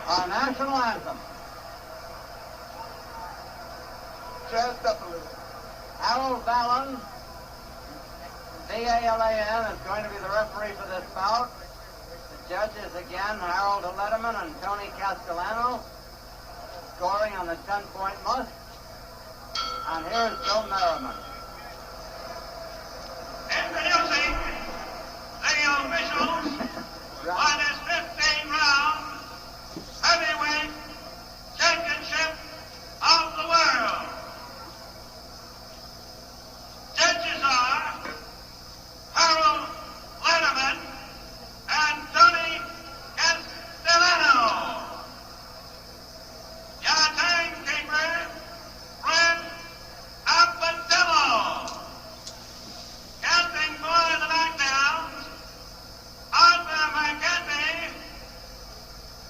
Our national anthem. Jazzed up a little. Harold Vallon, V-A-L-A-N, is going to be the referee for this bout. The judges again, Harold Letterman and Tony Castellano, scoring on the 10-point must. And here's Bill Merriman. Introducing the officials for this 15-round heavyweight championship of the world. Judges are Harold Letterman and Tony Castellano. Your timekeeper, Fred Appendello. Counting for the knockdowns, Arthur McKenzie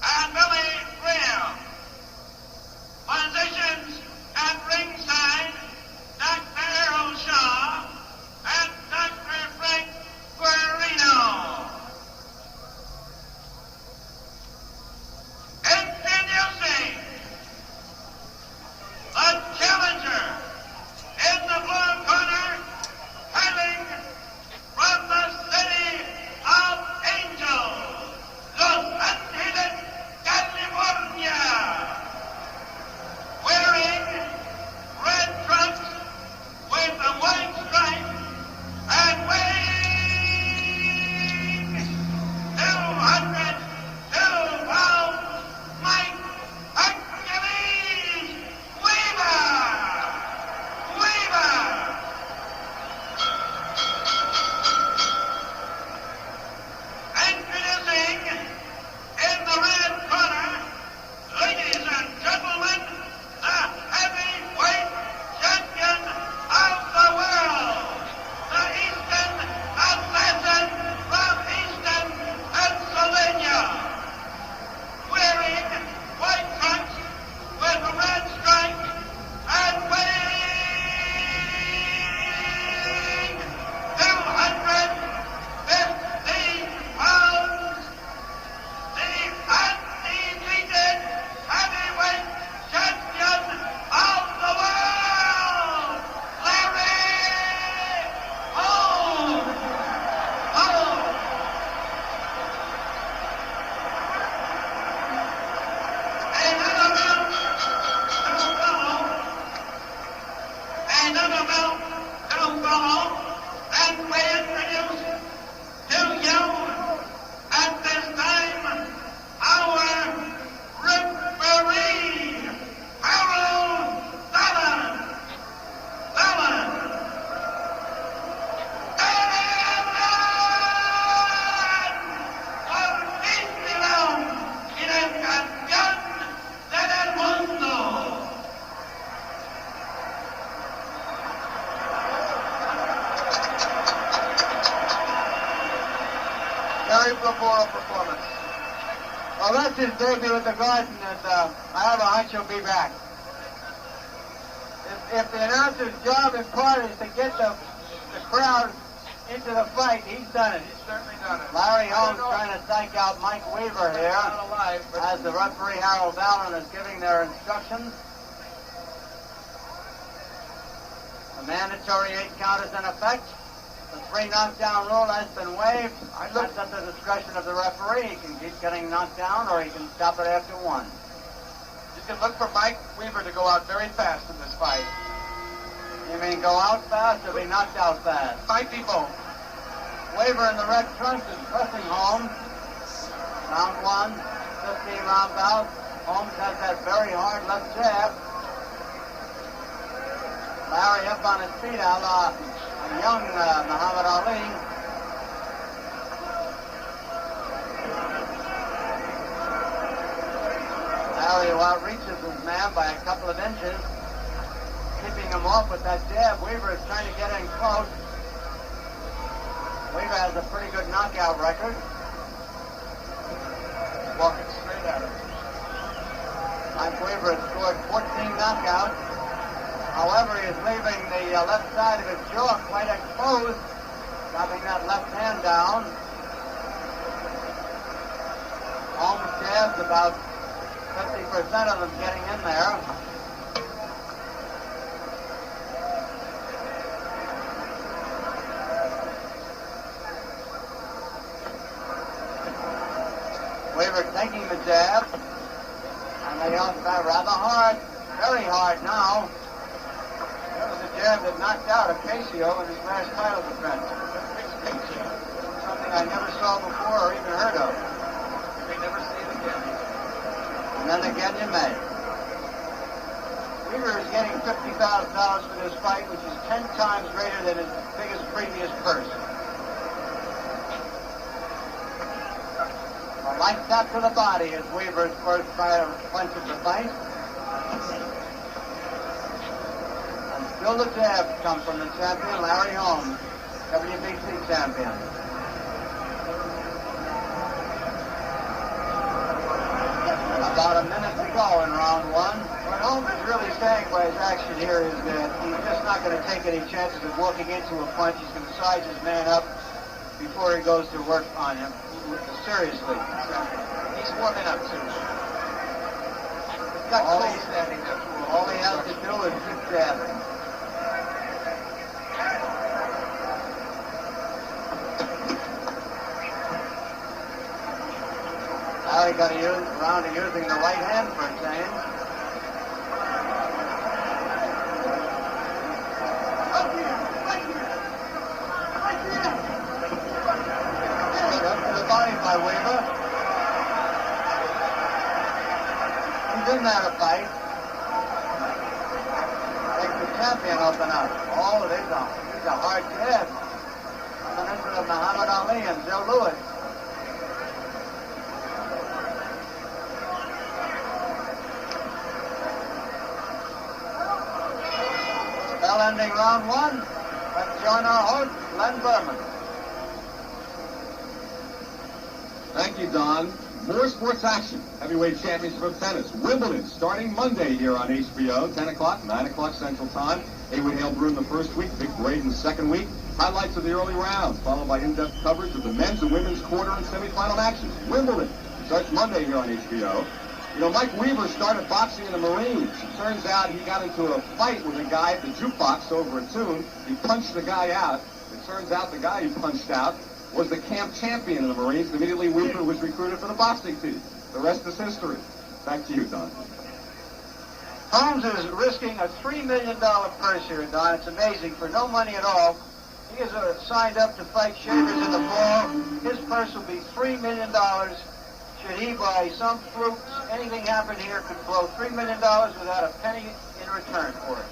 and Billy Graham. Positions at ringside, Dr. O'Shaw and Dr. Frank Guarino. Introducing the challenger in the blue corner, hailing from the city of Angels, Los Angeles, California. Wearing red trunks with a white stripe and weighing 202 pounds, Mike Hercules Weaver. Introducing in the red corner, ladies and gentlemen, the heavyweight champion of the world, the Easton assassin from Easton, Pennsylvania, wearing white trunks with a red stripe and weighing 215 pounds, the undefeated heavyweight champion of the world, Larry Holmes. Another belt to follow, and we introduce to you at this time our referee, Harold Vallon. Fortísimo y el campeón del mundo. Very moral performance. Well, that's his debut at the Garden, and I have a hunch he'll be back. If the announcer's job in part is to get the crowd into the fight, he's done it. He's certainly done it. Larry Holmes trying to psych out Mike Weaver here, Not alive, but as the referee Harold Vallon is giving their instructions. The mandatory 8 count is in effect. The 3 knockdown rule has been waived. That's at the discretion of the referee. He can keep getting knocked down, or he can stop it after 1. you can look for Mike Weaver to go out very fast in this fight. You mean go out fast or be knocked out fast? Might be both. Weaver in the red trunks is pressing Holmes. Round 1, 15-round bout. Holmes has that very hard left jab. Larry up on his feet, a la a young Muhammad Ali. Larry outreaches his man by a couple of inches, keeping him off with that jab. Weaver is trying to get in close. Weaver has a pretty good knockout record. Walking straight at him. Mike Weaver has scored 14 knockouts. However, he is leaving the left side of his jaw quite exposed, dropping that left hand down. Holmes jabs about 50% of them getting in there. Weaver taking the jab. And they all got rather hard. Very hard now. That was a jab that knocked out Ocasio in his last title defense. Something I never saw before or even heard of. You may never see it again. And then again you may. Weaver is getting $50,000 for this fight, which is 10 times greater than his biggest previous purse. A light tap to the body is Weaver's first punch of the fight. And still the jabs come from the champion, Larry Holmes, WBC champion. About a minute to go in round one. What Holmes is really saying by his action here is that he's just not going to take any chances of walking into a punch. He's going to size his man up before he goes to work on him. Seriously. He's warming up too. He's got Clay standing there. All he has to do is keep jabbing. Now he got around to using the right hand for a change. Up to the body by Weaver. He's in there to fight. Makes the champion open up. Oh, these are hard jabs. Coming into the Muhammad Ali and Joe Louis. Ending round one. Let's join our host, Len Berman. Thank you, Don. More sports action. Heavyweight championship of tennis. Wimbledon starting Monday here on HBO. 10 o'clock, 9 o'clock Central Time. Haywood Hale Brew in the first week. Vic Braid in the second week. Highlights of the early round, followed by in-depth coverage of the men's and women's quarter and semifinal matches. Wimbledon starts Monday here on HBO. You know, Mike Weaver started boxing in the Marines. It turns out he got into a fight with a guy at the jukebox over a tune. He punched the guy out. It turns out the guy he punched out was the camp champion of the Marines. And immediately Weaver was recruited for the boxing team. The rest is history. Back to you, Don. Holmes is risking a $3 million purse here, Don. It's amazing. For no money at all. He is signed up to fight Shavers in the fall. His purse will be $3 million. Should he, by some fluke, anything happen here, could blow $3 million without a penny in return for it.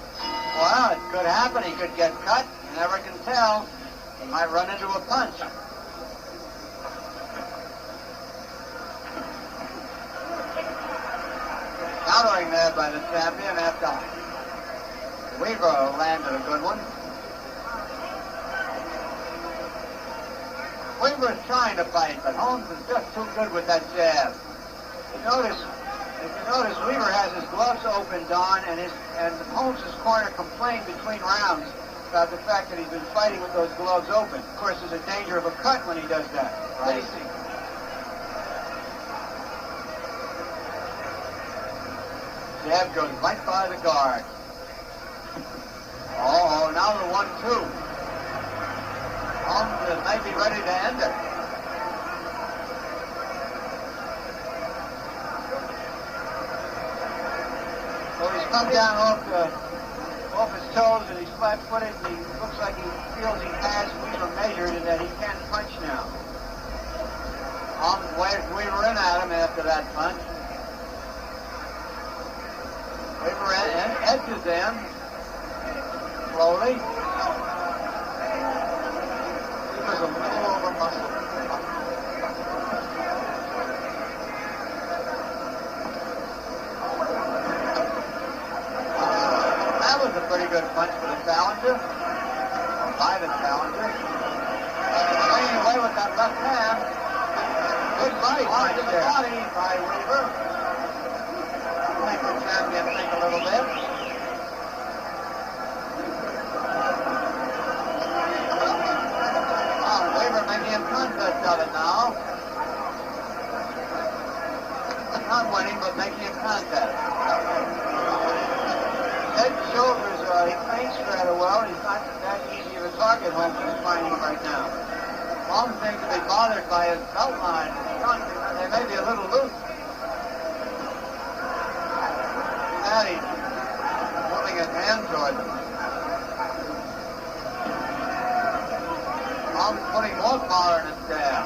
Well, it could happen. He could get cut. You never can tell. He might run into a punch. Countering there by the champion after Weaver landed a good one. Weaver is trying to fight, but Holmes is just too good with that jab. If you notice, Weaver has his gloves open, Don, and Holmes' corner complained between rounds about the fact that he's been fighting with those gloves open. Of course, there's a danger of a cut when he does that. Right? Jab goes right by the guard. Oh, now the 1-2. Holmes may be ready to end it. So he's come down off his toes and he's flat-footed and he looks like he feels he has Weaver measured and that he can punch now. Holmes waved Weaver in at him after that punch. Weaver edges in slowly. Weaver's a little over muscle. That was a pretty good punch for the challenger. By the challenger. Swinging away with that left hand. Good fight. Hard to the body by Weaver. Make the champion think a little bit. Weaver making a contest of it now. not winning, but making a contest. Head and shoulders, he feints rather well. He's not that easy of a target, Holmes is finding right now. Holmes seems to be bothered by his belt line. They may be a little loose. That he's moving his hand toward them. Holmes putting more power in his jab.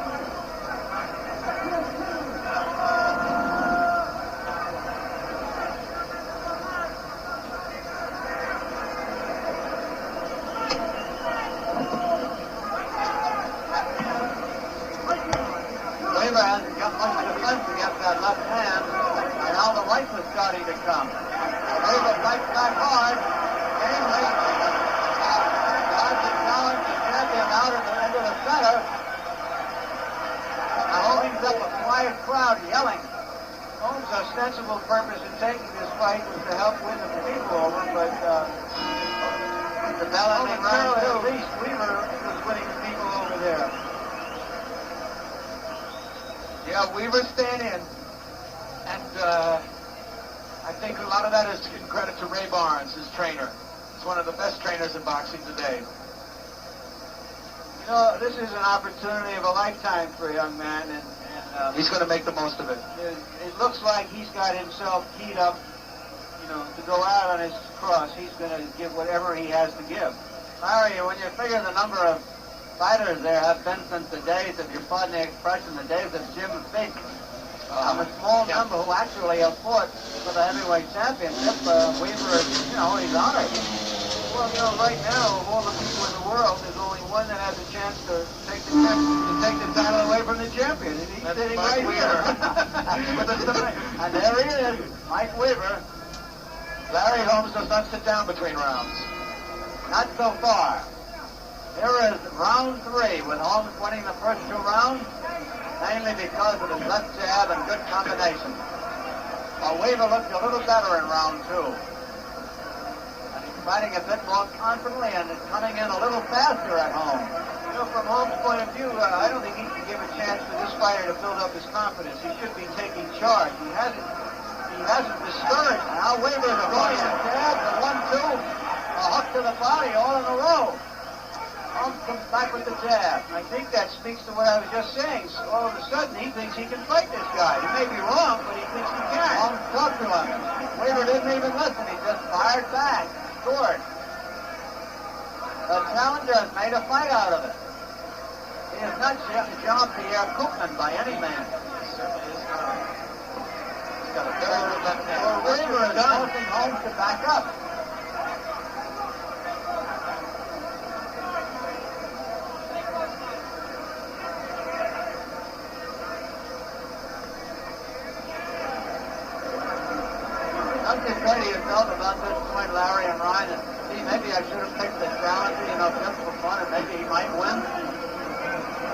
Weaver hasn't got much defense against that left hand, and now the right was starting to come. Weaver fights back hard. Gamely. Dodge and challenge the champion out into the center. Now Holmes up a quiet crowd yelling. Holmes' ostensible purpose in taking this fight was to help win the people over, but the bell ending round two, at least Weaver was winning the people over there. Yeah, Weaver's staying in. And I think a lot of that is in credit to Ray Barnes, his trainer. He's one of the best trainers in boxing today. You know, this is an opportunity of a lifetime for a young man, and He's going to make the most of it. It looks like he's got himself keyed up, you know, to go out on his cross. He's going to give whatever he has to give. Larry, when you figure the number of fighters there have been since the days, if you're pardon the expression, the days of Jim Fink, a small number who actually have fought for the heavyweight championship, Weaver, you know, he's honored. Well, you know, right now, of all the people in the world, there's only one that has a chance to take the title away from the champion. And he's sitting right here. And there he is, Mike Weaver. Larry Holmes does not sit down between rounds. Not so far. Here is round three, with Holmes winning the first two rounds, mainly because of his left jab and good combination. While Weaver looked a little better in round two. Fighting a bit more confidently and coming in a little faster at home. You know, from Holmes' point of view, I don't think he can give a chance for this fighter to build up his confidence. He should be taking charge. He hasn't discouraged. Now Weaver's going and jabs, a 1-2, a hook to the body, all in a row. Holmes comes back with the jab. I think that speaks to what I was just saying. So all of a sudden, he thinks he can fight this guy. He may be wrong, but he thinks he can. Holmes talked to him. Weaver didn't even listen. He just fired back. Scored. The challenger has made a fight out of it. He is not Jean-Pierre Koopman by any means. He certainly is not. He's got a very good left hand. Weaver is forcing Holmes to back up. Don't get ready yourself about this point, Larry and Ryan, and see, maybe I should have picked the challenger, you know, just for fun, and maybe he might win.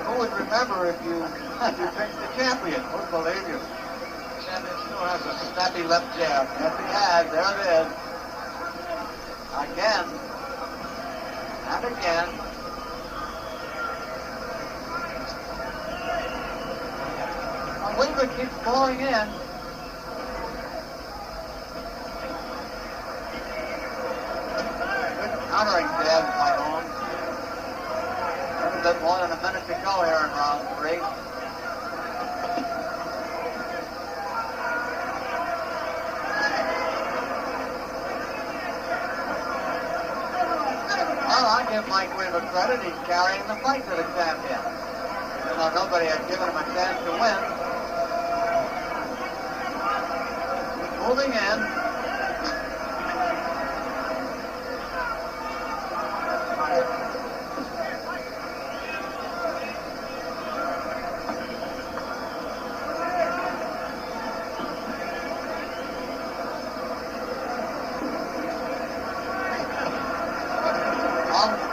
Who would remember if you picked the champion? Who'd believe you? The champion still has a snappy left jab. Yes, he has. There it is. Again. And again. Well, Weaver keeps pouring in. Countering jabs by Holmes. A little bit more than a minute to go here in round three. Well, I give Mike Weaver credit. He's carrying the fight to the champion. Even though nobody had given him a chance to win. He's moving in.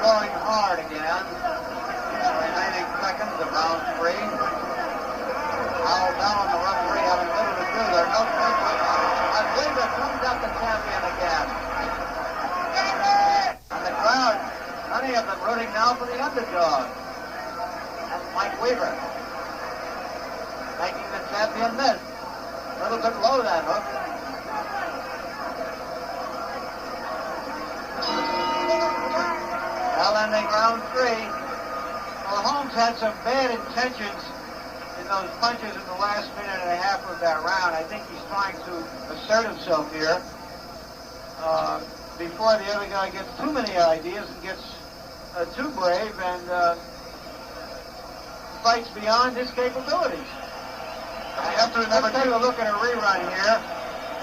Going hard again. Remaining seconds of round three. Howell Bell and the referee having little to do. There are no punches. And Weaver comes up the champion again. And the crowd, many of them rooting now for the underdog. That's Mike Weaver. Making the champion miss. little bit low, that hook. Well, ending round 3. Well, Holmes had some bad intentions in those punches in the last minute and a half of that round. I think he's trying to assert himself here before the other guy gets too many ideas and gets too brave and fights beyond his capabilities. You have to remember, take a look at a rerun here.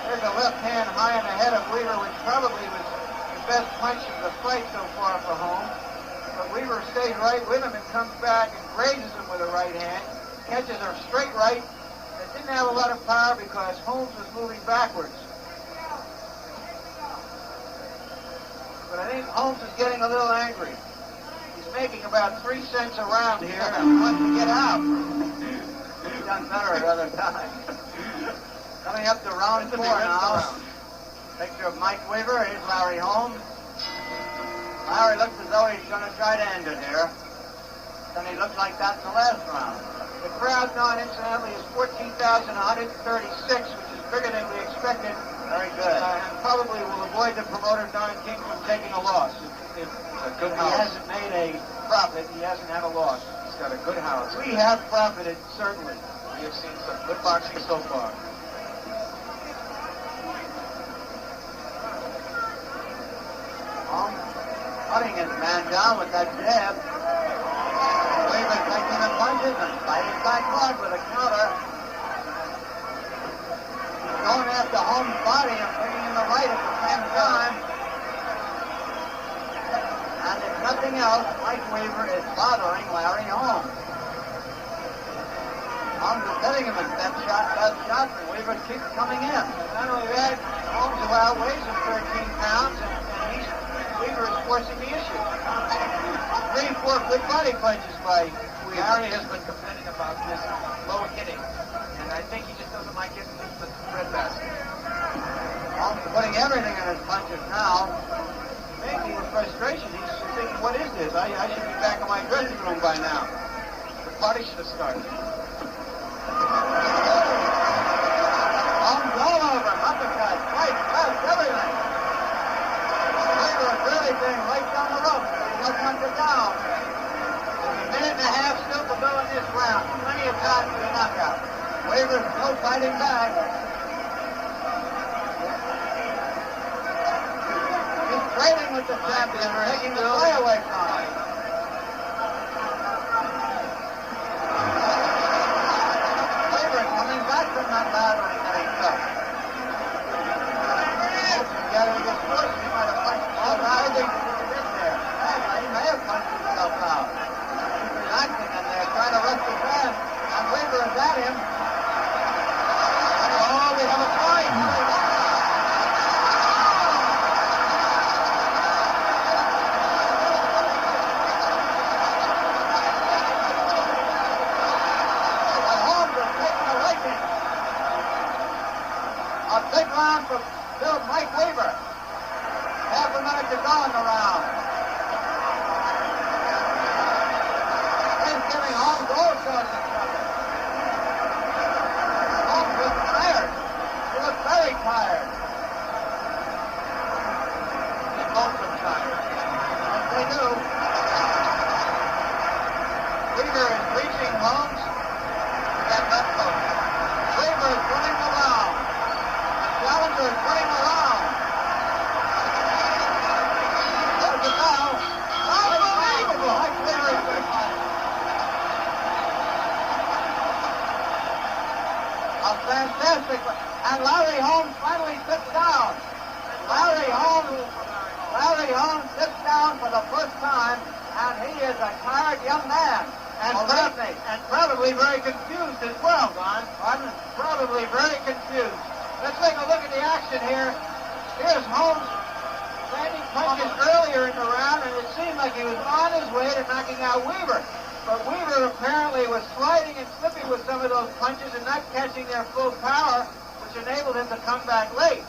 There's a left hand high on the head of Weaver, which probably was the best punch of the fight so far for Holmes. But Weaver stays right with him and comes back and grazes him with a right hand. Catches a straight right. It didn't have a lot of power because Holmes was moving backwards. But I think Holmes is getting a little angry. He's making about 3 cents a round here and wants to get out. He's done better at other times. Coming up to round 4 now. Picture of Mike Weaver. Here's Larry Holmes. Larry looks as though he's going to try to end it here. Then he looked like that in the last round. The crowd now, incidentally, is 14,136, which is bigger than we expected. Very good. And probably will avoid the promoter, Don King, from taking a loss. If a good he house. hasn't made a profit, he hasn't had a loss. He's got a good house. We have profited, certainly. We have seen some good boxing so far. Holmes cutting his man down with that jab. Weaver taking the punches and fighting back hard with a counter. He's going after Holmes' body and bringing in the right at the same time. And if nothing else, Mike Weaver is bothering Larry Holmes. Holmes is hitting him with that shots, and Weaver keeps coming in. Not only that, Holmes outweighs him 13 pounds, and Weaver is forcing the issue. 3-4 good body punches by Weaver. Larry has been complaining about this low hitting, and I think he just doesn't like getting into the red basket. Holmes putting everything in his punches now. Maybe with frustration, he's thinking, what is this? I should be back in my dressing room by now. The party should have started. Holmes all over him, uppercut, right, left, everything. Weaver is really being right down the rope. He's no punch it down. There's a minute and a half still to go in this round. Plenty of time for the knockout. Weaver's still fighting back. He's trading with the champion, taking the play away from him. Weaver coming back from that lateral that he took. Got to get forced. He might have punched himself out. He may have punched himself out. He's relaxing and they're trying to rest his hand. And Weaver is at him. Oh, we have a fight. But Holmes is taking a licking. A big round for Mike Weaver. Half a minute to go in the round. He's giving Holmes all sorts of trouble. Holmes was tired. He was very tired. They both look tired. Yes, they do. Weaver is reaching Holmes with that left hook. Weaver is running around. The challenger is running around. There's the bell. Unbelievable! Mike Weaver is good fight. A fantastic one. And Larry Holmes finally sits down. Larry Holmes sits down for the first time, and he is a tired young man. And probably very confused as well, Don. Pardon? Probably very confused. Let's take a look at the action here. Here's Holmes landing punches earlier in the round, and it seemed like he was on his way to knocking out Weaver. But Weaver apparently was sliding and slipping with some of those punches and not catching their full power, which enabled him to come back late.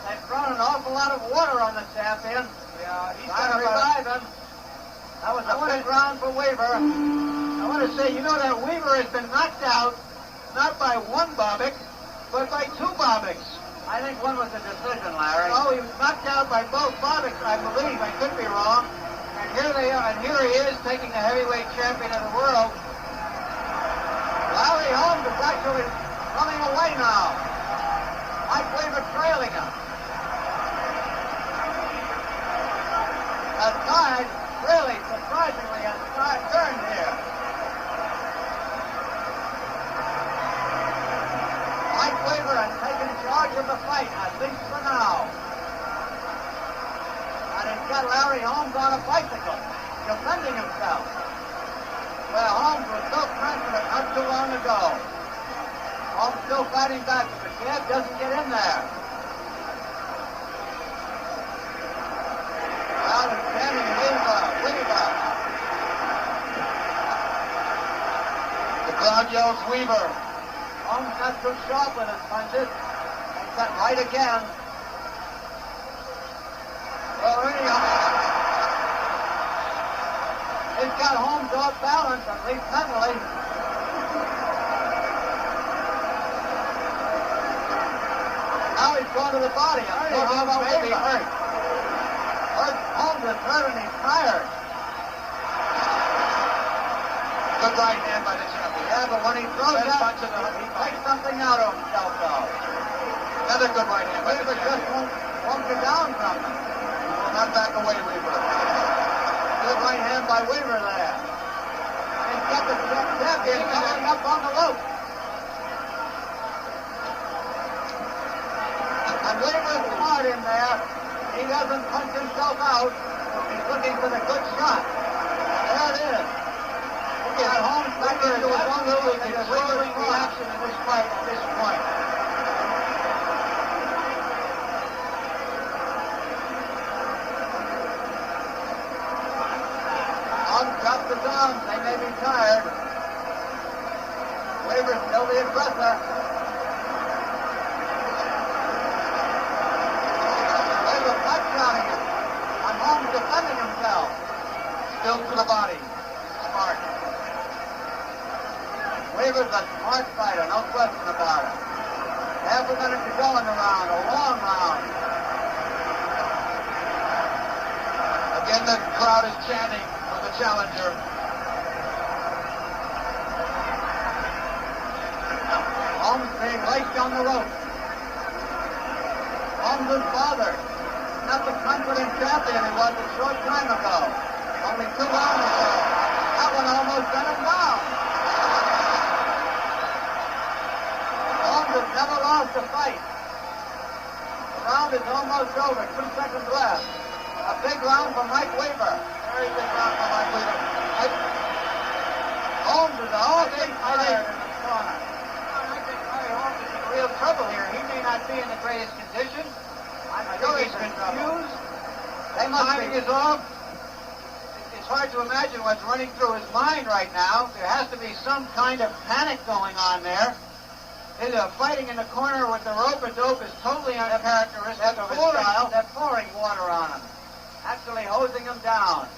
They've thrown an awful lot of water on the champion. Yeah, he's Trying to revive him. That was a big round for Weaver. I want to say, you know that Weaver has been knocked out not by one Bobick, but by two Bobicks. I think one was a decision, Larry. Oh, he was knocked out by both Bobicks, I believe. I could be wrong. And here they are, and here he is taking the heavyweight champion of the world. Larry Holmes is actually running away now. Mike Weaver trailing him. The tide really, surprisingly, has turned here. Mike Weaver has taken charge of the fight, at least for now. And he's got Larry Holmes on a bicycle, defending himself. Well, Holmes was so confident not too long ago. Holmes still fighting back, but the jab doesn't get in there. Well, it's standing Weaver. The crowd yells Weaver. Holmes not too sharp with his punches. He's got right again. Well, he's got Holmes off balance, at least mentally. Now he's going to the body. I'm sure Holmes may be hurt. Holmes is hurt and he's tired. Good right hand by the champion. Yeah, but when he throws Best out, punch of the he takes something out of himself, though. Another good right hand by the Weaver just champion. won't get down from him. He will not back away, Weaver. Good right hand by Weaver there. And he's got the champion coming up on the rope. And Weaver's smart in there. He doesn't punch himself out. He's looking for the good shot. There it is. He got Holmes back into his own move and controlling the action in this fight at this point. Holmes drops the arms. They may be tired. Weaver's still the aggressor. Weaver punch-counting him. And Holmes defending himself. Still to the body. Smart. Weaver's a smart fighter, no question about it. Half a minute to go in the round, a long round. Again, the crowd is chanting for the challenger. Holmes being laced on the rope. Holmes is bothered. Not the confident champion he was a short time ago. Only 2 rounds ago. That one almost sent him down. Holmes has never lost a fight. The round is almost over. 2 seconds left. A big round for Mike Weaver. Very big round for Mike Weaver. Holmes is awfully tired in the corner. I think Larry Holmes is in real trouble here. He may not be in the greatest condition. I'm I sure think he's he's in trouble. confused. They must Timing be. is off. It's hard to imagine what's running through his mind right now. There has to be some kind of panic going on there. His fighting in the corner with the rope-a-dope is totally uncharacteristic of his style. They're pouring water on him. Actually hosing him down.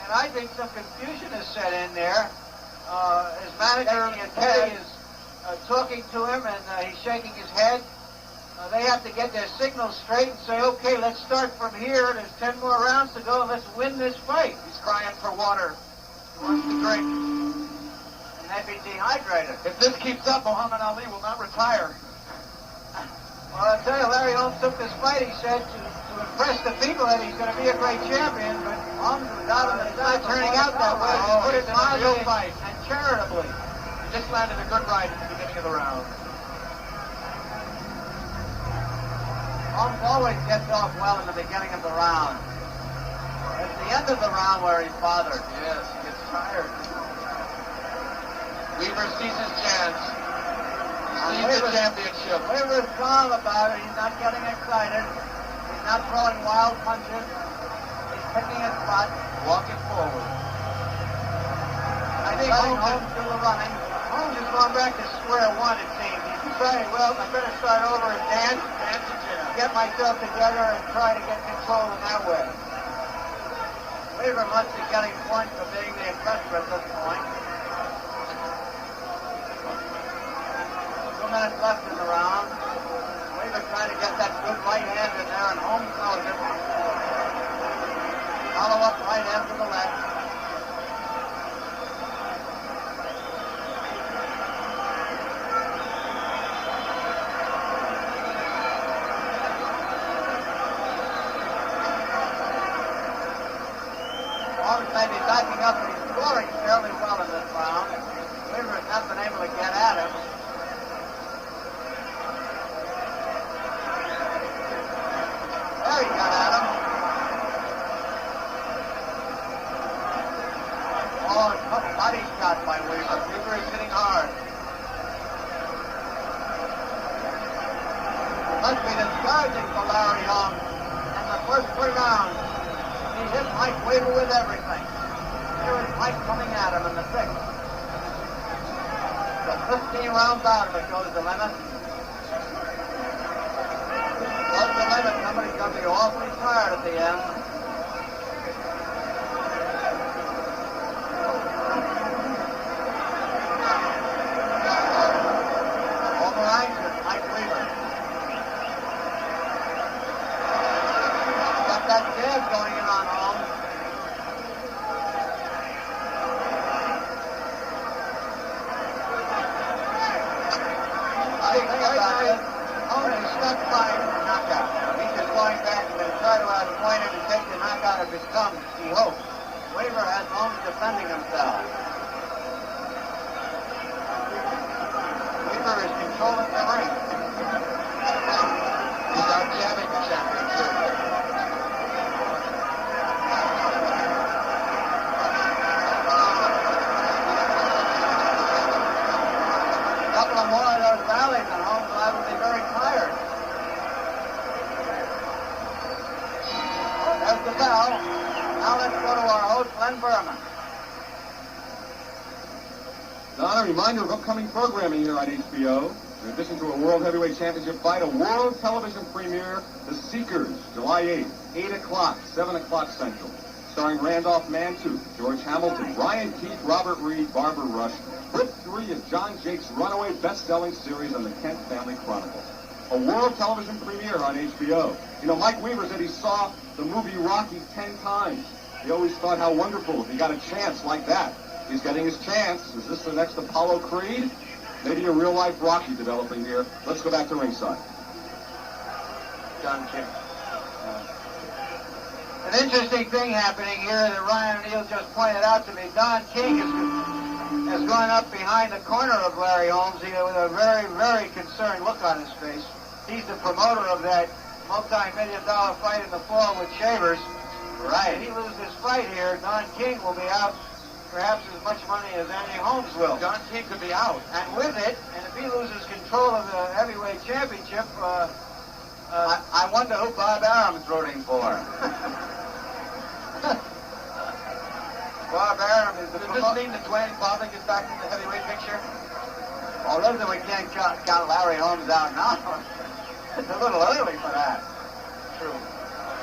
And I think some confusion is set in there. His manager, Teddy, is talking to him, and he's shaking his head. They have to get their signals straight and say, okay, let's start from here. There's 10 more rounds to go. Let's win this fight. He's crying for water. He wants to drink. And they'd be dehydrated. If this keeps up, Muhammad Ali will not retire. Well, I'll tell you, Larry Holmes took this fight, he said, to impress the people that he's going to be a great champion, but Holmes was out on the it's not turning out that way. To put it mildly and charitably. He just landed a good right at the beginning of the round. Holmes always gets off well in the beginning of the round. It's the end of the round where he's bothered. Yes, he gets tired. Weaver sees his chance. He sees the championship. Weaver's calm about it. He's not getting excited. He's not throwing wild punches. He's picking his spot. Walking forward. I think Letting Holmes Holmes do the running. has gone back to square one, it seems. He's decided, well, I better start over and dance and get myself together and try to get control in that way. Weaver must be getting points for being the aggressor at this point. minutes left in the round. Weaver trying to get that good right hand in there, and Holmes knows it. Follow up right hand to the left. Holmes may be backing up, but he's scoring fairly well in this round. Weaver has not been able to get at him. There he got at him. Oh, a tough body shot by Weaver. Weaver is hitting hard. Must be discouraging for Larry Holmes. In the first 3 rounds, he hit Mike Weaver with everything. Here is Mike coming at him in the 6th. So 15 rounds out of it goes the limit. Goes the limit. Somebody's going to be awfully tired at the end. Over-anxious, Mike Weaver. Got that jab going in on Holmes. The thing about it, Holmes is stuck by knockout. He's just going back and try to outpoint him and take the knockout of his thumb, he hopes. Weaver has Holmes defending himself. Weaver is controlling the ring. He's out jabbing the champion, too. Couple of more of those rallies and Holmes will have to be very tired. Oh, there's the bell. Now let's go to our host, Len Berman. Don, a reminder of upcoming programming here on HBO. In addition to a World Heavyweight Championship fight, a world television premiere, The Seekers, July 8th, 8 o'clock, 7 o'clock Central. Starring Randolph Mantooth, George Hamilton, Brian Keith, Robert Reed, Barbara Rush, Book 3 of John Jake's runaway best-selling series on the Kent Family Chronicles. A world television premiere on HBO. You know, Mike Weaver said he saw the movie Rocky 10 times. He always thought how wonderful if he got a chance like that. He's getting his chance. Is this the next Apollo Creed? Maybe a real-life Rocky developing here. Let's go back to ringside. John King. An interesting thing happening here that Ryan O'Neill just pointed out to me. Don King has gone up behind the corner of Larry Holmes with a very, very concerned look on his face. He's the promoter of that multi-million-dollar fight in the fall with Shavers. Right. If he loses this fight here, Don King will be out perhaps as much money as Andy Holmes will. Don King could be out. And with it, and if he loses control of the heavyweight championship, I wonder who Bob Arum's rooting for. Bob Arum is the Does this mean that Dwayne Bobick is back in the heavyweight picture? Oh, listen, we can't count Larry Holmes out now. It's a little early for that. True.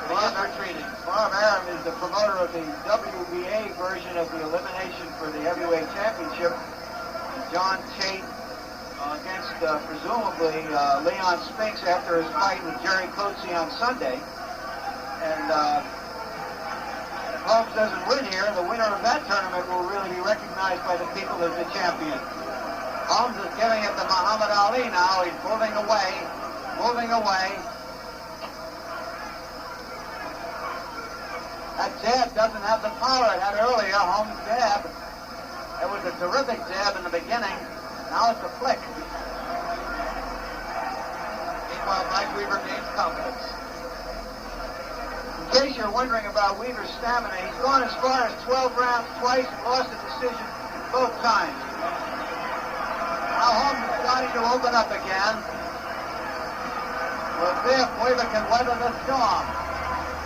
He is retreating. Bob Arum is the promoter of the WBA version of the elimination for the heavyweight championship. John Tate against presumably Leon Spinks after his fight with Jerry Coetzee on Sunday. And if Holmes doesn't win here, the winner of that tournament will really be recognized by the people as the champion. Holmes is giving it to Muhammad Ali now. He's moving away, moving away. That jab doesn't have the power it had earlier, Holmes' jab. It was a terrific jab in the beginning. Now it's a flick. Meanwhile, Mike Weaver gains confidence. In case you're wondering about Weaver's stamina, he's gone as far as 12 rounds twice and lost a decision both times. Now Holmes is starting to open up again. We'll see if Weaver can weather the storm.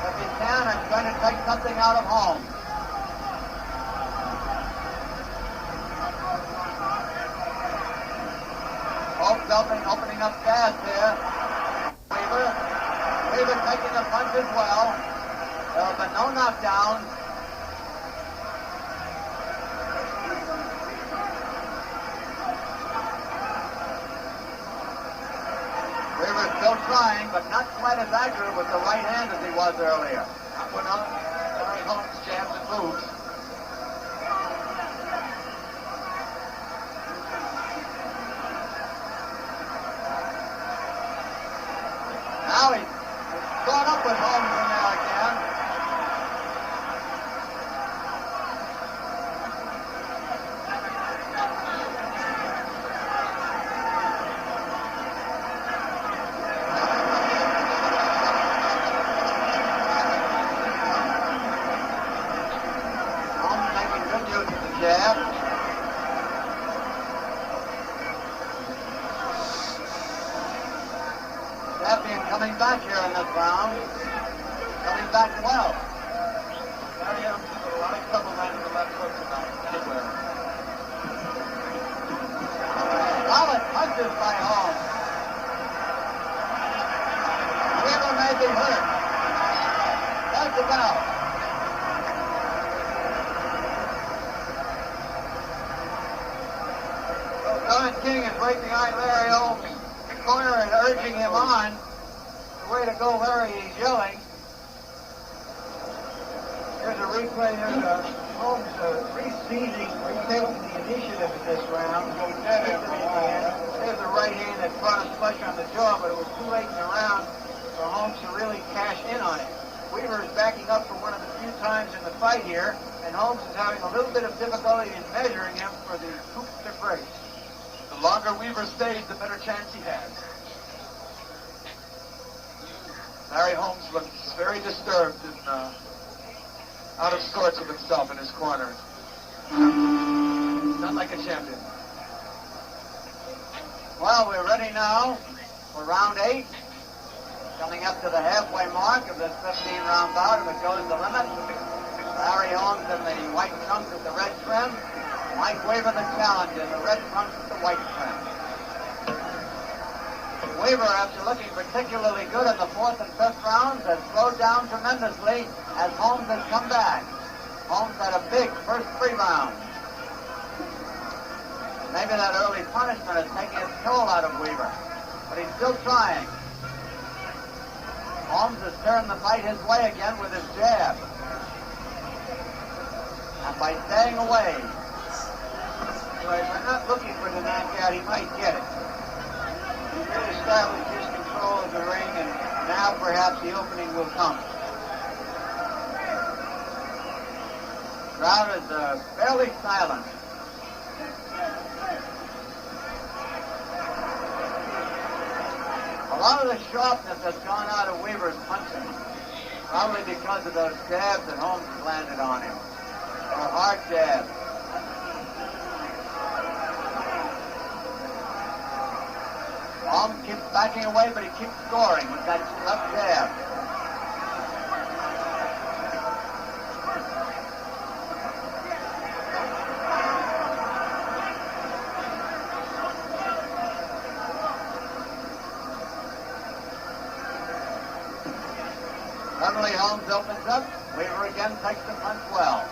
If he can, it's going to take something out of Holmes. Holmes opening up fast here. Weaver taking the punch as well. But no knockdown. Weaver's still trying, but not quite as accurate with the right hand as he was earlier. That one up. Larry Holmes jabs and moves. Now he's caught up with Holmes in there again. Holmes making good use of the jab. Champion coming back here in this round. Coming back well. Larry Holmes has a lot of trouble landing the left hook tonight. Anywhere. Solid punches by Holmes. Weaver may be hurt. That's the bell. So Don King is right behind Larry Holmes' corner and urging him on. The way to go, Larry, he's yelling. Here's a replay. There's Holmes retaking the initiative in this round. There's a right hand that brought us flush on the jaw, but it was too late in the round for Holmes to really cash in on it. Weaver is backing up for one of the few times in the fight here, and Holmes is having a little bit of difficulty in measuring him for the coup de grace. The longer Weaver stays, the better chance he has. Larry Holmes looks very disturbed and out of sorts with himself in his corner. He's not like a champion. Well, we're ready now for round 8. Coming up to the halfway mark of this 15-round bout, if it goes the limit. Larry Holmes in the white trunks with the red trim. Mike Weaver the challenger in the red trunks with the white trim. Weaver, after looking particularly good in the 4th and 5th rounds, has slowed down tremendously as Holmes has come back. Holmes had a big first 3 rounds. Maybe that early punishment is taking its toll out of Weaver, but he's still trying. Holmes has turned the fight his way again with his jab. And by staying away, if we're not looking for the knockout, he might get it. He really established his control of the ring, and now perhaps the opening will come. The crowd is fairly silent. A lot of the sharpness has gone out of Weaver's punching, probably because of those jabs that Holmes has landed on him. They're hard jabs. Holmes keeps backing away, but he keeps scoring with that left jab. Suddenly Holmes opens up. Weaver again takes the punch well.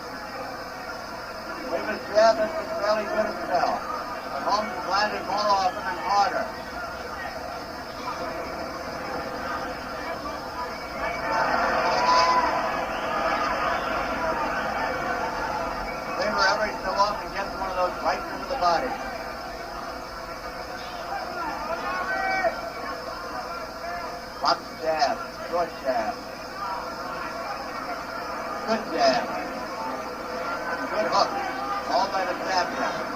Weaver's jab has been fairly good himself, but Holmes has landed more often and harder. Weaver every so often gets one of those right into the body. Lots of jab, short jab. Good jab. Good hook. All by the champion.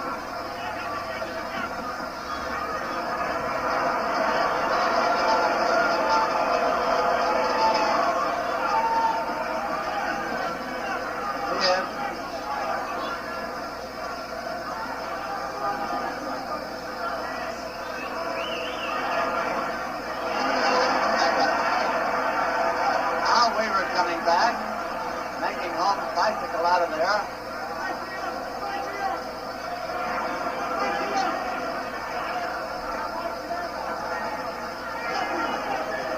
Bicycle out of there.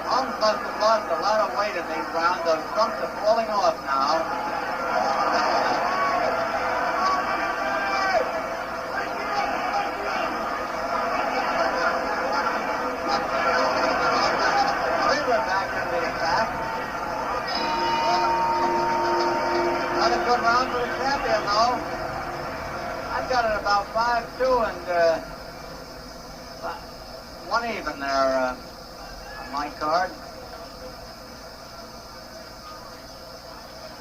Holmes must have lost a lot of weight in these rounds. Those trunks are falling off now. got it about 5-2 and 1 even there on my card.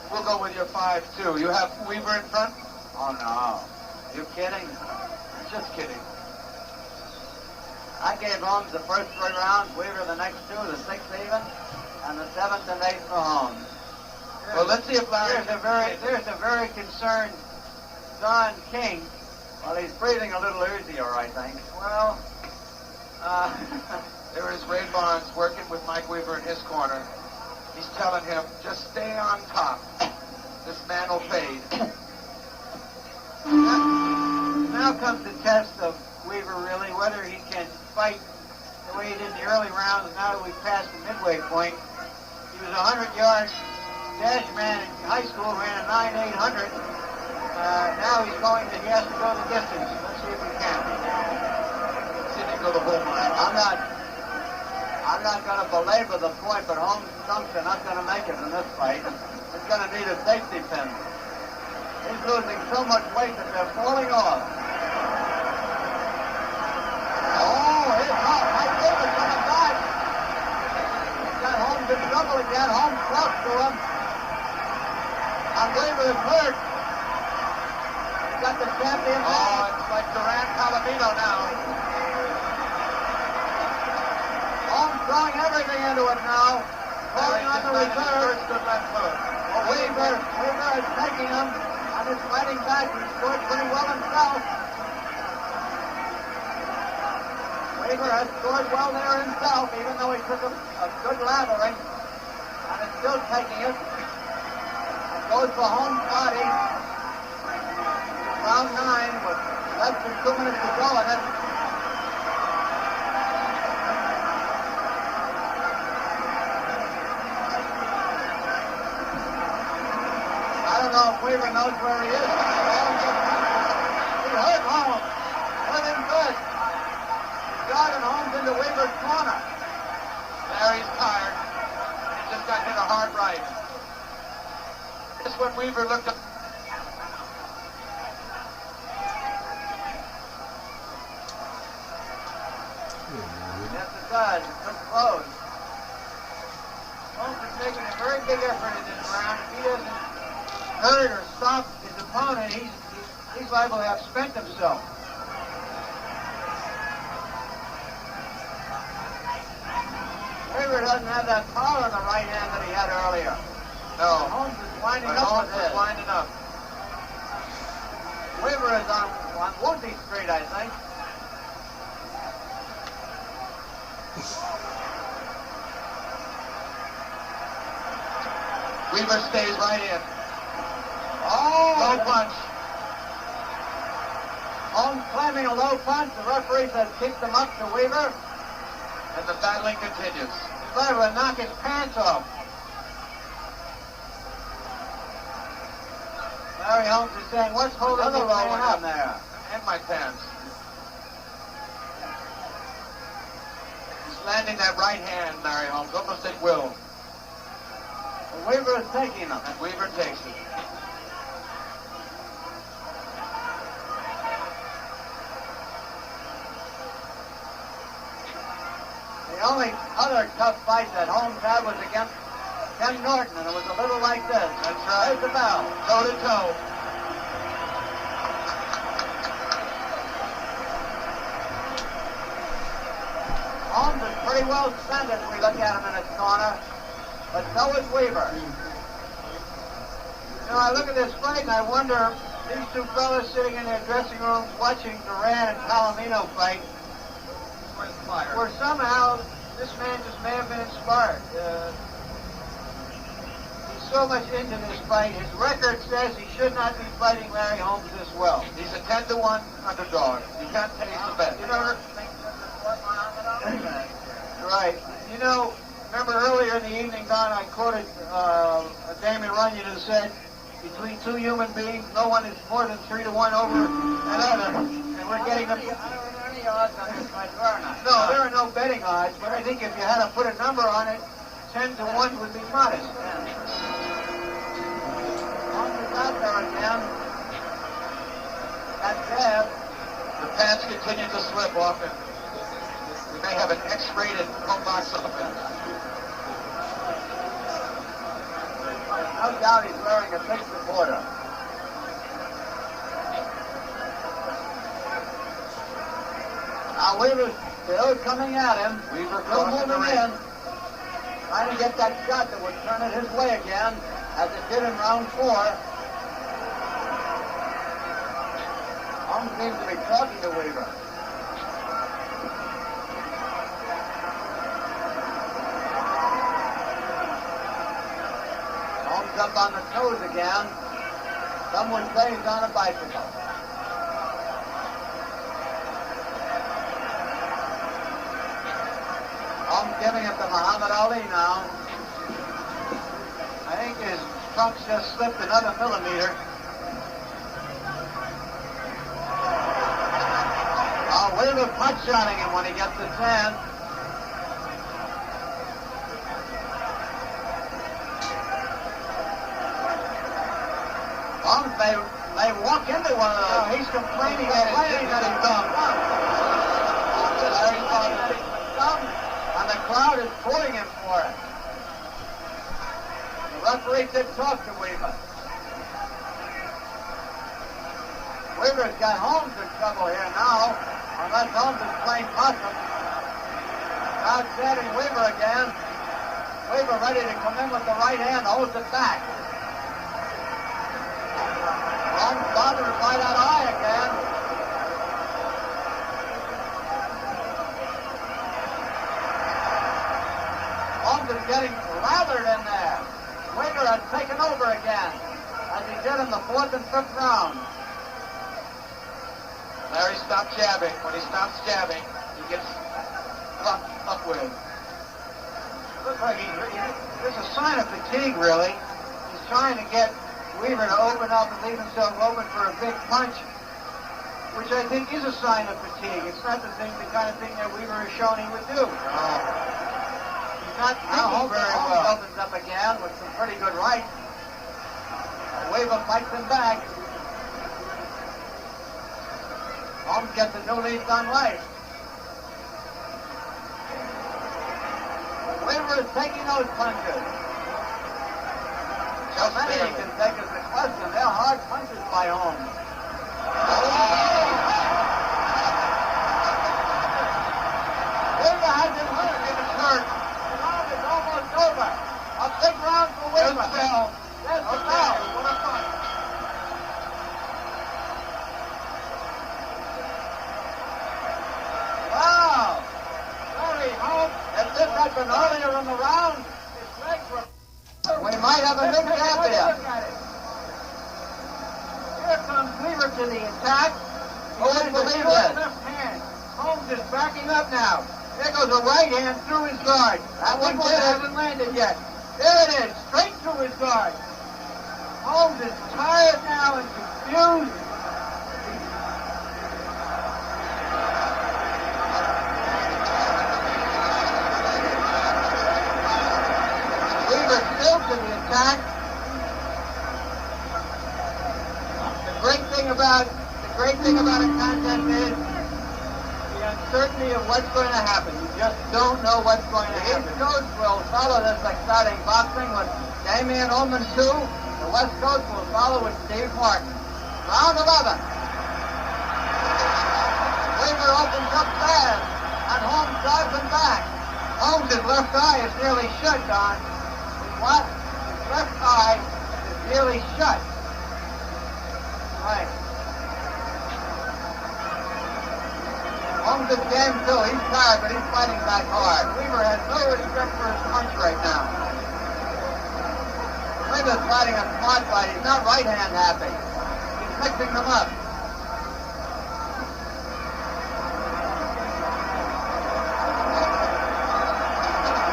We'll go with your 5-2. You have Weaver in front? Oh, no. You kidding? Just kidding. I gave Holmes the first 3 rounds, Weaver the next 2, the 6th even, and the 7th and 8th for Holmes. Well, let's see if Larry... There's a very concerned Don King. Well, he's breathing a little easier, I think. Well, there is Ray Barnes working with Mike Weaver in his corner. He's telling him, just stay on top. This man will fade. Now comes the test of Weaver, really, whether he can fight the way he did in the early rounds. Now that we've passed the midway point, he was a 100-yard dash man in high school, ran a 9.800. Now he has to go the distance. Let's see if he can. See if he can go the whole mile. I'm not going to belabor the point, but Holmes and Dunks are not going to make it in this fight. He's going to need a safety pin. He's losing so much weight that they're falling off. Mike Weaver's on the back. He's got Holmes in trouble again. Holmes close to him. And Weaver is hurt. He's got the champion. Oh, it's like Durant Palomino now. Holmes throwing everything into it now. Holding on the reserve. Weaver is taking him and is fighting back. He scored pretty well himself. Weaver has scored well there himself, even though he took a good lathering. And is still taking it. It goes for Holmes' body. Round 9 with less than 2 minutes to go in it. I don't know if Weaver knows where he is. He hurt Holmes. Hurt him good. He's driving Holmes into Weaver's corner. Larry's tired. He just got hit a hard right. This when Weaver looked up. Yes, it does. It's so close. Holmes is making a very big effort in this round. If he doesn't hurt or stop his opponent, he's liable to have spent himself. Weaver doesn't have that power in the right hand that he had earlier. No. Holmes is winding But up Holmes with is this. winding up. Weaver is on Woodley Street, I think. Weaver stays right in. Oh! Low punch. Holmes claiming a low punch. The referee says kicked him up to Weaver. And the battling continues. He's liable to knock his pants off. Larry Holmes is saying, what's holding the man up there? And my pants. He's landing that right hand, Larry Holmes, almost at will. And Weaver is taking him. And Weaver takes it. The only other tough fight that Holmes had was against Ken Norton, and it was a little like this. That's right. There's the bell. Toe to toe. Holmes is pretty well spent as we look at him in his corner, but so is Weaver. You know, I look at this fight and I wonder, these two fellas sitting in their dressing rooms watching Duran and Palomino fight, where somehow this man just may have been inspired. He's so much into this fight. His record says he should not be fighting Larry Holmes this well. He's a 10-1 underdog. You can't taste the bet. You know, right. You know, remember earlier in the evening, Don, I quoted Damon Runyon who said, between two human beings, no one is more than 3-1 over another. And we're getting them. Any odds on this fight, or not? No, there are no betting odds, but I think if you had to put a number on it, 10-1 would be modest. Holmes is out there again. That jab. The pads continue to slip off, and we may have an X-rated home box offense. No doubt he's wearing a big supporter. Now Weaver's still coming at him. Weaver still crossing the moving ring. in. Trying to get that shot that would turn it his way again, as it did in round 4. Holmes seems to be talking to Weaver. Holmes up on the toes again. Some would say he's on a bicycle. Holmes giving it to Muhammad Ali now. I think his trunks just slipped another millimeter. Weaver punch-shotting him when he gets the chance. Holmes may walk into one of those. He's complaining that his thumb. Larry thought it was his thumb, and the crowd is booing him for it. The referee did talk to Weaver. Weaver's got Holmes in trouble here now, unless Holmes is playing possum. Crowd standing Weaver again. Weaver ready to come in with the right hand, holds it back. Holmes bothered by that eye again. Holmes is getting lathered in there. Weaver has taken over again, as he did in the 4th and 5th round. Larry stopped jabbing. When he stops jabbing, he gets plucked upwind. Looks like there's a sign of fatigue, really. He's trying to get Weaver to open up and leave himself open for a big punch, which I think is a sign of fatigue. It's not the kind of thing that Weaver has shown he would do. He's not thinking very well. Holmes opens up again with some pretty good rights. Weaver fights him back. Holmes gets a new lead on life. Weaver is taking those punches. How many he can take is the question. They're hard punches by Holmes. Weaver has him hurt. It's hurt. The round is almost over. A big round for Weaver. There's the bell. What a punch. Wow! Larry Holmes, if this had been earlier in the round, his legs were... We might have a new champion. Here comes Weaver to the attack. Who would believe this? Left hand. Holmes is backing up now. There goes a right hand through his guard. That one hasn't landed yet. There it is, straight through his guard. Holmes is tired now and confused. Still to the attack. The great thing about a contest is the uncertainty of what's going to happen. You just don't know what's going to happen. The East Coast will follow this exciting boxing with Damian Ullman 2. The West Coast will follow with Steve Martin. Round 11. Weaver opens up fast, and Holmes drives him back. Holmes' left eye is nearly shut, Don. What? His left eye is nearly shut. Right. Holmes is game too. He's tired, but he's fighting back hard. Weaver has no respect for his punch right now. Weaver's fighting a smart fight. He's not right-hand happy. He's mixing them up.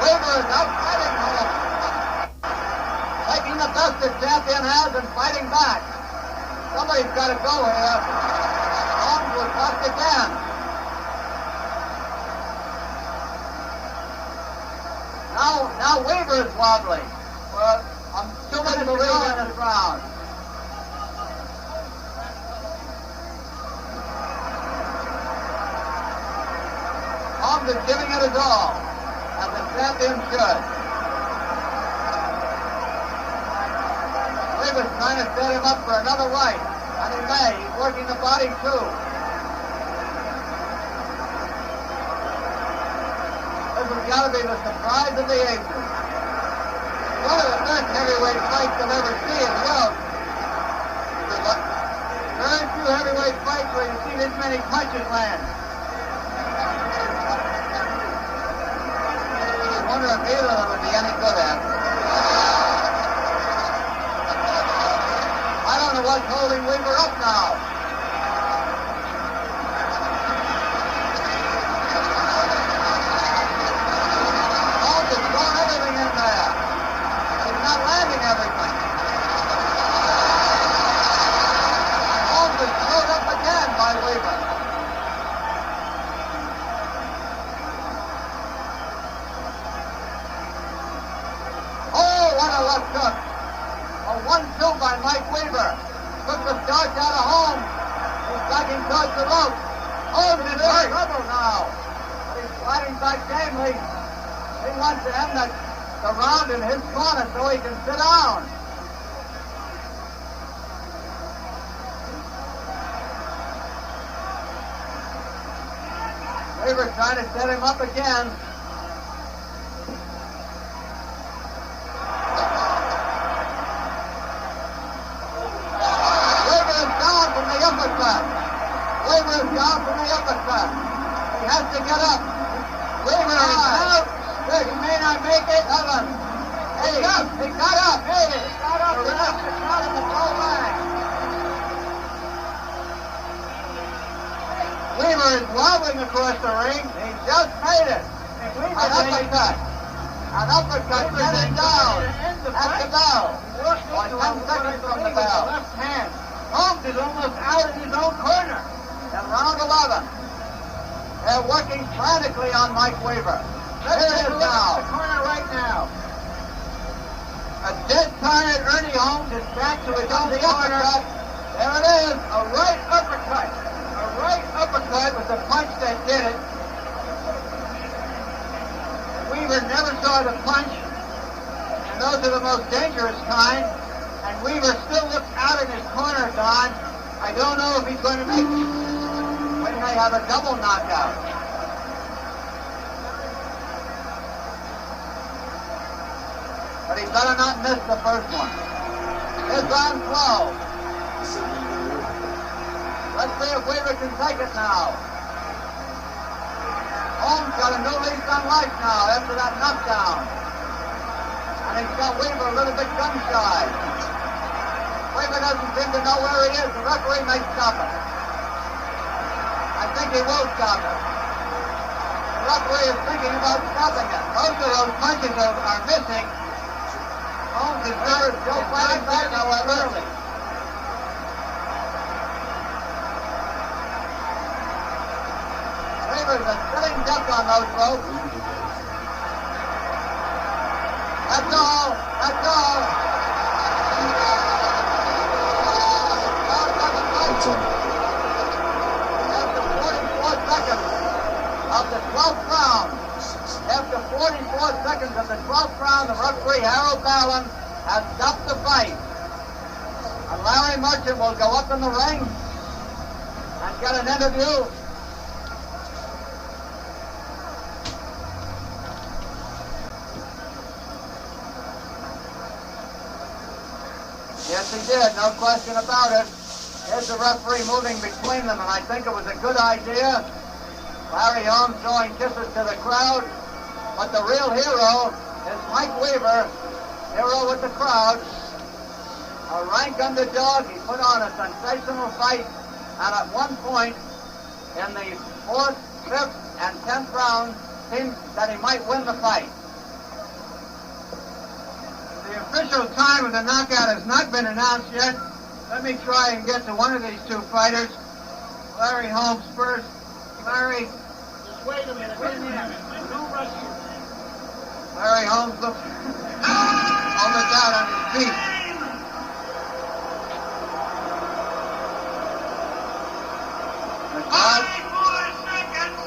Weaver is out fighting Holmes. Taking the best the champion has and fighting back. Somebody's got to go here. Holmes was bust again. Now Weaver is wobbly. Well, I'm still going to believe in this round. Holmes is giving it his all, as a champion should. Weaver's trying to set him up for another right, and he may. He's working the body too. This has got to be the surprise of the ages. One of the best heavyweight fights you'll ever see as well. Very few heavyweight fights where you see this many punches land. I wonder if either of them would be any good at. I don't know what's holding Weaver up now. Holmes has thrown everything in there. He's not landing everything. Holmes is screwed up again by Weaver. Oh, what a left hook. A 1-2 by Mike Weaver. Took the starch out of Holmes. He's backing towards the rope. Holmes is in trouble now. But he's fighting back gamely. He wants to end the round in his corner so he can sit down. Weaver trying to set him up again. Weaver is down from the uppercut. Weaver is down from the uppercut. He has to get up. Weaver is out. He may not make it. Hey, he got up. Hey, he got up. The ref is out in the goal line. Weaver is wobbling across the ring. He just made it. An uppercut. An uppercut. Get it down. At the bell. 10 seconds from the bell. Left hand. Holmes is almost out in his own corner. In round 11. They're working frantically on Mike Weaver. Here it is now. The corner right now. A dead tired Ernie Holmes is back to his own corner. There it is. A right uppercut. A right uppercut was the punch that did it. Weaver never saw the punch, and those are the most dangerous kind. And Weaver still looks out in his corner, Don. I don't know if he's going to make it. We may have a double knockout. But he better not miss the first one. It's on 12. Let's see if Weaver can take it now. Holmes got a new lease on life now after that knockdown. And he's got Weaver a little bit gun-shy. Weaver doesn't seem to know where he is. The referee may stop it. I think he will stop it. The referee is thinking about stopping it. Most of those punches are missing. Holmes is still fighting back, however. Weaver's a sitting duck on those ropes. That's all. That's all. After 44 seconds of the 12th round, after 44 seconds of the 12th round, the referee, Harold Ballin, has stopped the fight. And Larry Merchant will go up in the ring and get an interview. Yes, he did, no question about it. Here's the referee moving between them, and I think it was a good idea. Larry Holmes throwing kisses to the crowd, but the real hero is Mike Weaver, hero with the crowd. A rank underdog, he put on a sensational fight, and at one point in the 4th, 5th, and 10th round, seemed that he might win the fight. The official time of the knockout has not been announced yet. Let me try and get to one of these two fighters. Larry Holmes first. Larry. Just wait a minute. Wait a minute. Don't rush you. Larry Holmes looks almost out on his feet. The crowd, 5 more seconds.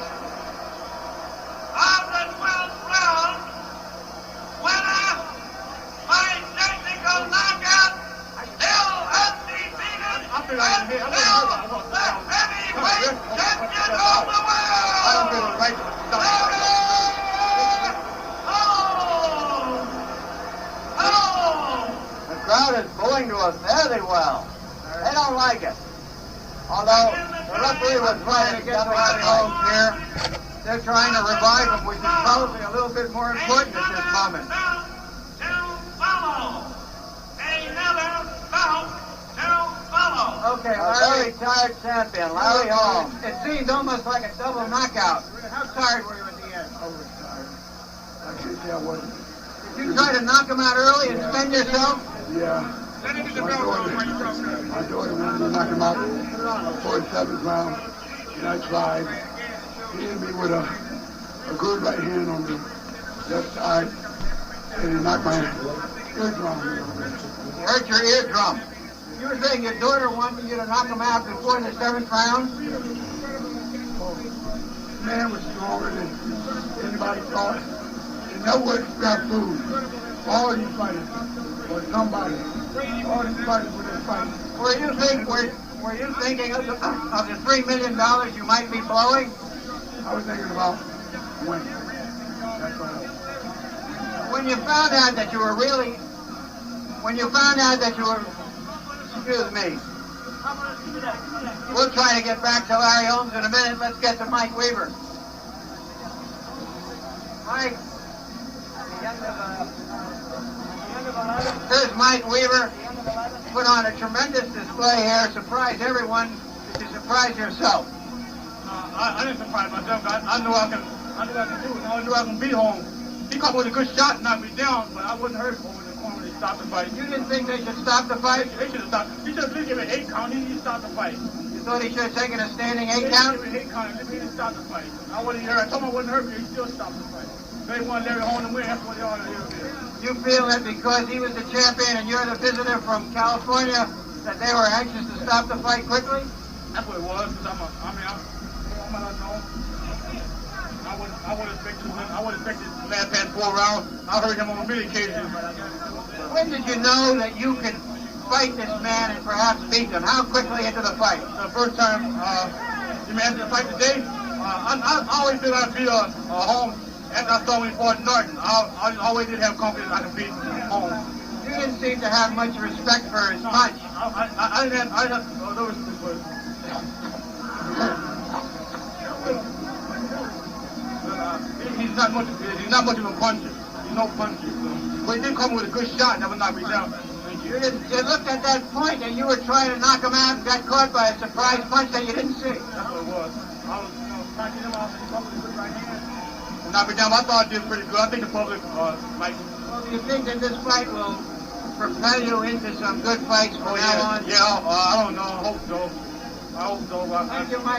throwing to us fairly well. They don't like it. Although the referee was trying to get Larry Holmes here. They're trying to revive him, which is probably a little bit more important at this moment. Okay, A very tired champion, Larry Holmes. It seemed almost like a double knockout. How tired were you at the end? I was tired. I can't say I wasn't. Did you try to knock him out early and spend yourself? Yeah. My daughter wanted to knock him out 47th round, and I tried. He hit me with a good right hand on the left side, and he knocked my eardrum. You hurt your eardrum. You were saying your daughter wanted you to knock him out before the 7th round? The man was stronger than anybody thought. And no one got food. All these fighters or somebody. All these fighters were just fighting. Were you thinking of the $3 million you might be blowing? I was thinking about winning. That's all. When you found out that you were, excuse me. We'll try to get back to Larry Holmes in a minute. Let's get to Mike Weaver. Mike. Here's Mike Weaver. Put on a tremendous display here. Surprised everyone. Did you surprise yourself? I didn't surprise myself. I knew I can do it. I knew I can beat Holmes. He caught with a good shot and knocked me down, but I wasn't hurt over the corner when he stopped the fight. You didn't think they should stop the fight? They should have stopped. He should have given an 8 count. He stopped the fight. You thought he should have taken a standing 8 They count? should have given an 8 count. He didn't stop the fight. I wasn't hurt. I told him I wasn't hurt, but he still stopped the fight. They wanted Larry Holmes to win. That's what they ought to do. You feel that because he was the champion and you're the visitor from California, that they were anxious to stop the fight quickly? That's what it was. I would expect the last past 4 rounds. I heard him on many occasions. When did you know that you could fight this man and perhaps beat him? How quickly into the fight? The first time you man the fight today, I always feel I beat Holmes after I saw him for Norton. I always did have confidence I could beat Holmes. You didn't seem to have much respect for his punch. I didn't have no respect for it. He's not much of a puncher. He's no puncher. But he did come with a good shot that would knock me down. You looked at that point and you were trying to knock him out and got caught by a surprise punch that you didn't see. That's what it was. I was punching him off and he come with a good right hand. And knocked me down. I thought I did pretty good. I think the public might. Well, do you think that this fight will propel you into some good fights from now on? Yeah, I don't know. I hope so. Thank you, Mike.